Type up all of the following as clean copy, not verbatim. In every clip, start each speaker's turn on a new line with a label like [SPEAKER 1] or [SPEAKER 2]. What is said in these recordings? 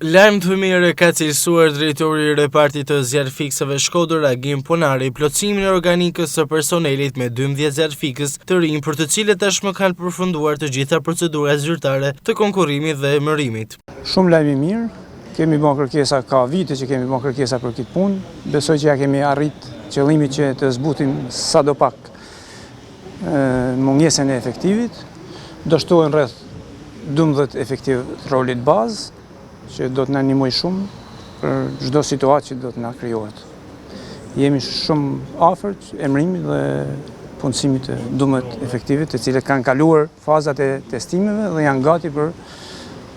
[SPEAKER 1] Lajm të mirë ka cilësuar drejtori i repartit të zjarrfiksave Shkodër Agim Ponari plotësimin e organikës së personelit me 12 zjarrfikës të rinj për të cilët tashmë kanë përfunduar të gjitha procedurat zyrtare të konkurrimit dhe emërimit.
[SPEAKER 2] Shumë lajm i mirë, kemi bën kërkesa, ka vite që kemi bën kërkesa për këtë punë, besoj që ja kemi arrit qëllimin që të zbutim sadopak mungesën e efektivit, do shtohen rreth 12 efektiv rolit bazë, që do të na ndihmoj shumë për çdo situatë që do të na krijohet. Jemi shumë afër emërimit dhe punësimit të 12 efektive, të cilët kanë kaluar fazat e testimeve dhe janë gati për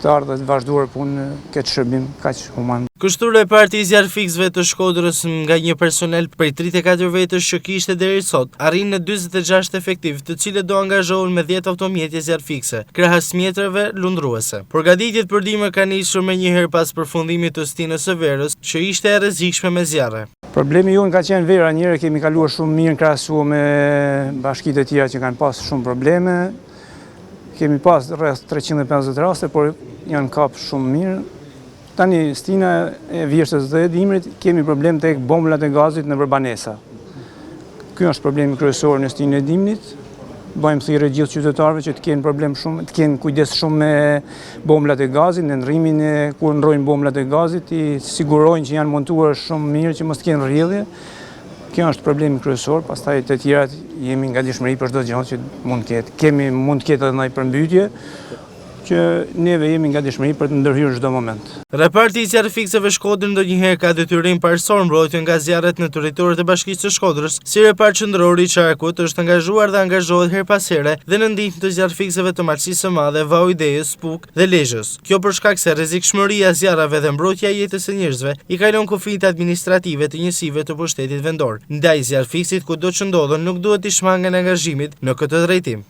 [SPEAKER 2] të ardhur të vazhduar punë në këtë shërbim kaq human.
[SPEAKER 1] Kështu reparti i zjarrfiksëve të Shkodrës nga një personel prej 34 vetësh që kishte deri sot, arrin në 46 efektiv, të cilët do angazhohen me 10 automjetje zjarrfikse, krahas mjetrave lundruese. Përgatitjet për dimër kanë nisur menjëherë pas përfundimit të stinës së verës, që ishte e rrezikshme me zjarre.
[SPEAKER 2] Problemi jonë ka qenë vera, njëherë kemi kaluar shumë mirë krahasuar me bashkitë e tjera që kanë pas shumë probleme. Kemi pas rreth 350 raste, por janë kap shumë mirë. Tani stina e vjeshtës dhe e dimrit kemi problem tek bombullat e gazit nëpër banesa. Ky është problemi kryesor në stinën e dimrit. Bëjmë thirrje gjithë qytetarëve që të kenë problem shumë, të kenë kujdes shumë me bombullat e gazit, në ndrrimin e kur ndrojnë bombullat e gazit, i sigurojnë që janë montuar shumë mirë që mos të kenë rrjedhje. Kjo është problemi kryesor, pastaj të tjerat jemi nga gatishmëri për çdo gjë që mund të ketë. Mund të ketë edhe ndonjë përmbytye që neve jemi nga gatishmëri për të ndërhyrë çdo moment.
[SPEAKER 1] Reparti i zjarrfiksave Shkodër ndonjëherë ka detyrim parësor mbrojtjen nga zjarret në territoret e Bashkisë së Shkodrës, si repart qendror i Çarkut është angazhuar dhe angazhohet her pas here dhe në ndihmë të zjarrfiksave të Malësisë së Madhe, Vaujdejes, Spuk dhe Lezhës. Kjo për shkak se rrezikshmëria e zjarrave dhe mbrojtja e jetës së njerëzve i kalon kufijtë administrative të njësive të pushtetit vendor. Ndaj zjarrfiksit kudo që ndodhen nuk duhet të shmangen angazhimit në këtë drejtim.